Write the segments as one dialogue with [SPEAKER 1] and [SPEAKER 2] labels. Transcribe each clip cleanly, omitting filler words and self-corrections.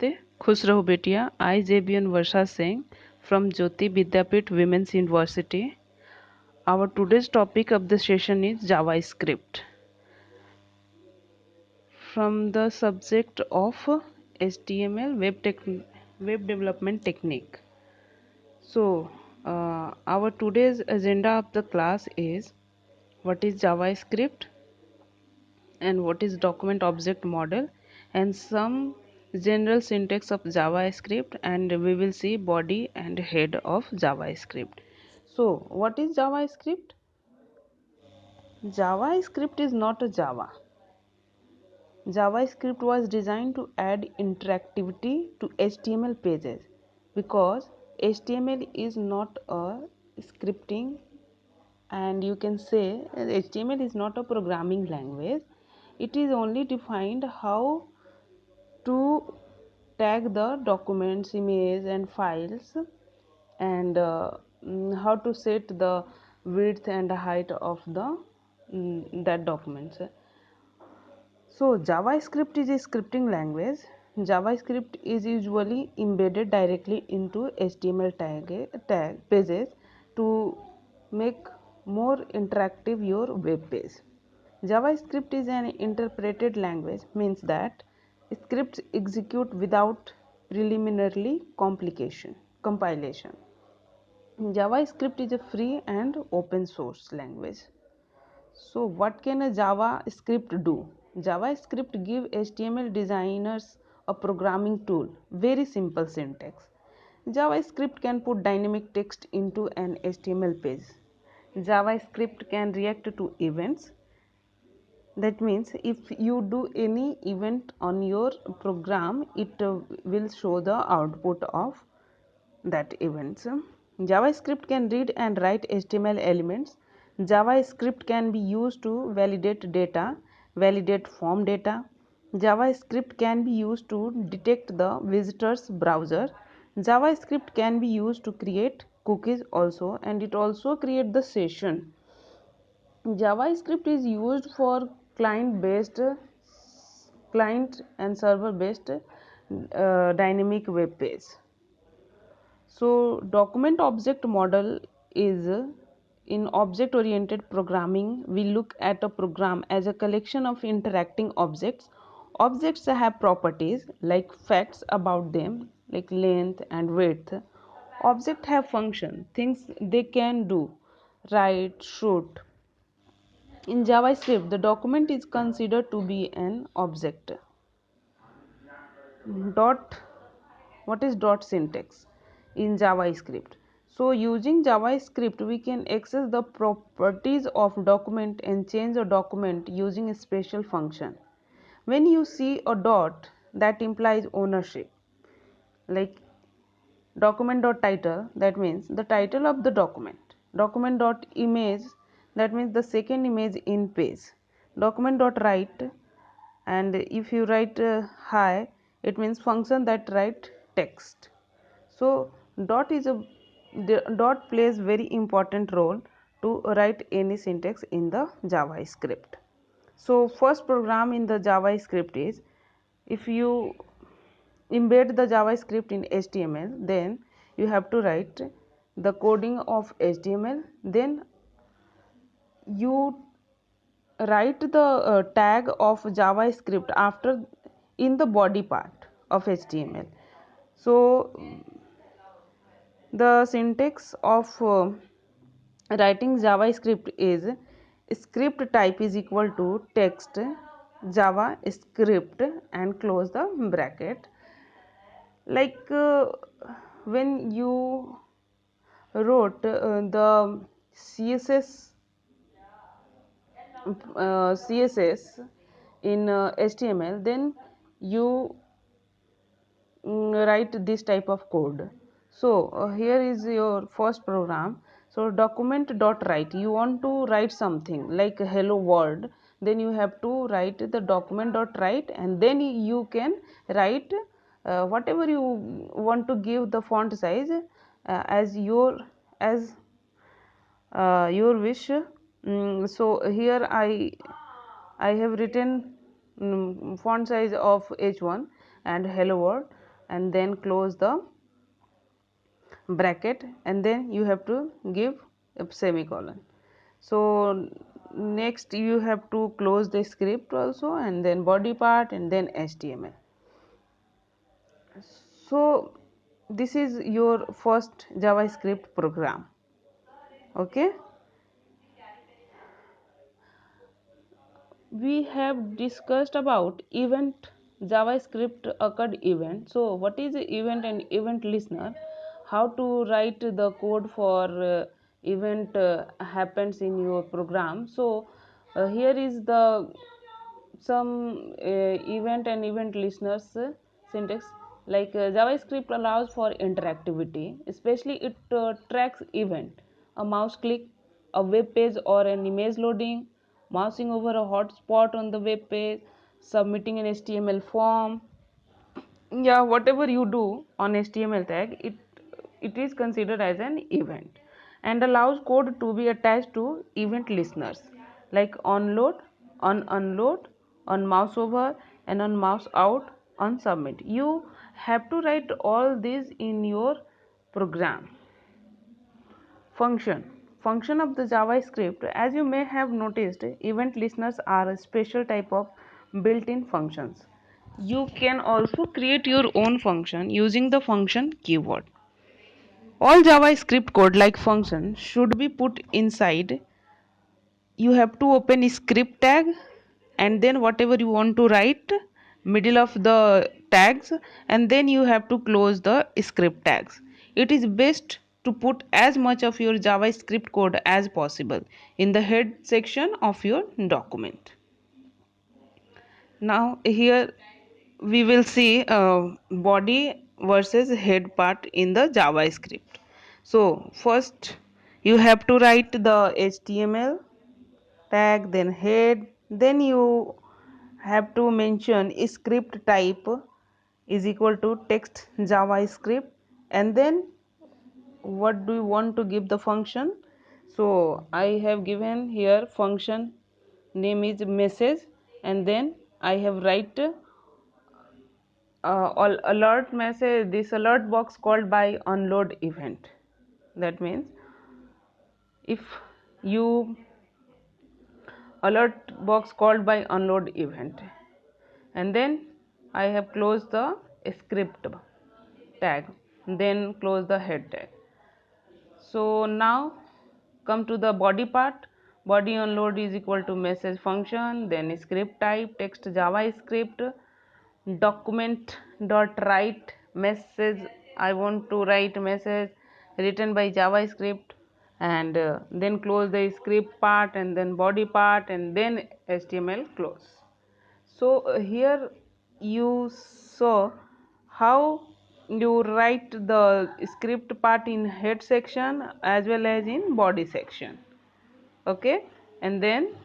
[SPEAKER 1] ते खुश रहो बेटिया. I JBN Varsha Singh from Jyoti Vidyapeeth Women's University. Our today's topic of the session is JavaScript from the subject of HTML web development technique. So, our today's agenda of the class is what is JavaScript and what is document object model and some general syntax of JavaScript, and we will see body and head of JavaScript. So what is JavaScript? JavaScript is not a Java. JavaScript was designed to add interactivity to HTML pages because HTML is not a scripting, and you can say HTML is not a programming language. It is only defined how to tag the documents, image and files, and how to set the width and height of the that documents. So JavaScript is a scripting language. JavaScript is usually embedded directly into HTML tag pages to make more interactive your web page. JavaScript is an interpreted language, means that scripts execute without preliminary compilation. JavaScript is a free and open source language. So what can a JavaScript do? JavaScript give HTML designers a programming tool, very simple syntax. JavaScript can put dynamic text into an HTML page. JavaScript can react to events. That means if you do any event on your program, it will show the output of that events. JavaScript can read and write HTML elements. JavaScript can be used to validate data, validate form data. JavaScript can be used to detect the visitor's browser. JavaScript can be used to create cookies also, and it also create the session. JavaScript is used for client and server based dynamic web page. So document object model is in object oriented programming. We look at a program as a collection of interacting objects. Objects have properties like facts about them, like length and width. Objects have function, things they can do, write, shoot. In JavaScript, the document is considered to be an object. Dot What is dot syntax in JavaScript? So using JavaScript, we can access the properties of document and change a document using a special function. When you see a dot, that implies ownership, like document.title, that means the title of the document. Document.image, that means the second image in page. Document.write, and if you write hi, it means function that write text. So dot plays very important role to write any syntax in the JavaScript. So first program in the JavaScript is, if you embed the JavaScript in HTML, then you have to write the coding of HTML, then you write the tag of JavaScript after in the body part of HTML. So the syntax of writing JavaScript is script type is equal to text JavaScript and close the bracket. Like when you wrote the CSS in HTML, then you write this type of code. So here is your first program. So document dot write, you want to write something like hello world, then you have to write the document dot write, and then you can write whatever you want to give the font size as your wish. So here I have written font size of H1 and hello world. and then close the bracket, and then you have to give a semicolon. So next you have to close the script also, and then body part, and then HTML. So this is your first JavaScript program. Okay, we have discussed about event, JavaScript occurred event. So what is event and event listener? How to write the code for event happens in your program. So here is the some event and event listeners syntax. Like JavaScript allows for interactivity, especially it tracks event, a mouse click, a web page or an image loading, mousing over a hotspot on the web page, submitting an HTML form. Yeah, whatever you do on HTML tag, it is considered as an event, and allows code to be attached to event listeners like onload, on unload, on mouse over, and on mouse out, on submit. You have to write all these in your program. Function of the JavaScript. As you may have noticed, event listeners are a special type of built-in functions. You can also create your own function using the function keyword. All JavaScript code like function should be put inside. You have to open a script tag, and then whatever you want to write middle of the tags, and then you have to close the script tags. It is best to put as much of your JavaScript code as possible in the head section of your document. Now here we will see body versus head part in the JavaScript. So first you have to write the HTML tag, then head, then you have to mention script type is equal to text JavaScript, and then what do you want to give the function. So I have given here function name is message, and then I have write alert message, this alert box called by unload event. That means if you alert box called by unload event, and then I have closed the script tag, then close the head tag. So now come to the body part. Body unload is equal to message function, then script type text JavaScript, document dot write message. I want to write message written by JavaScript, and then close the script part, and then body part, and then HTML close. So here you saw how you write the script part in head section as well as in body section. Okay, and then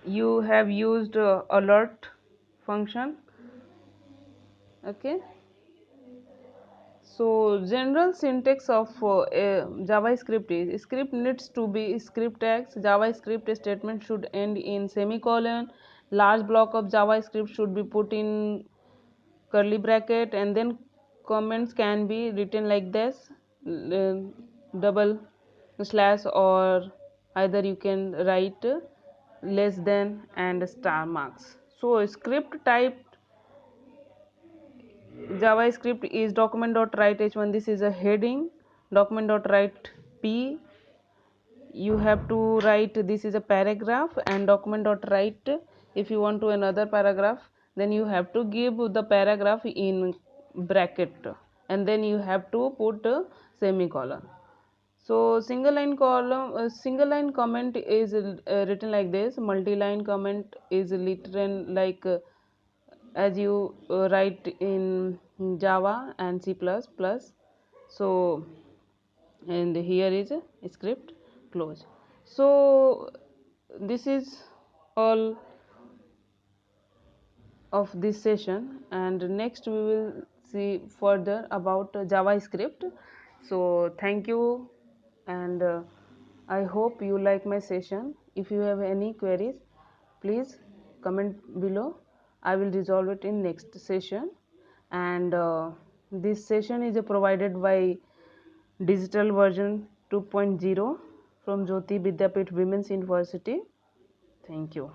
[SPEAKER 1] you have used alert function. Okay, so general syntax of JavaScript is script needs to be script tags. JavaScript statement should end in semicolon. Large block of JavaScript should be put in curly bracket, and then comments can be written like this, double slash, or either you can write less than and star marks. So script type JavaScript is document.write h1. This is a heading. Document.write p. You have to write this is a paragraph, and document.write if you want to another paragraph, then you have to give the paragraph in bracket, and then you have to put a semicolon. So single line comment is written like this. Multi-line comment is written like as you write in Java and C++. So and here is a script close. So this is all of this session, and next we will see further about JavaScript. So thank you, and I hope you like my session. If you have any queries, please comment below. I will resolve it in next session. and this session is provided by digital version 2.0 from Jyoti Vidyapeeth Women's University. Thank you.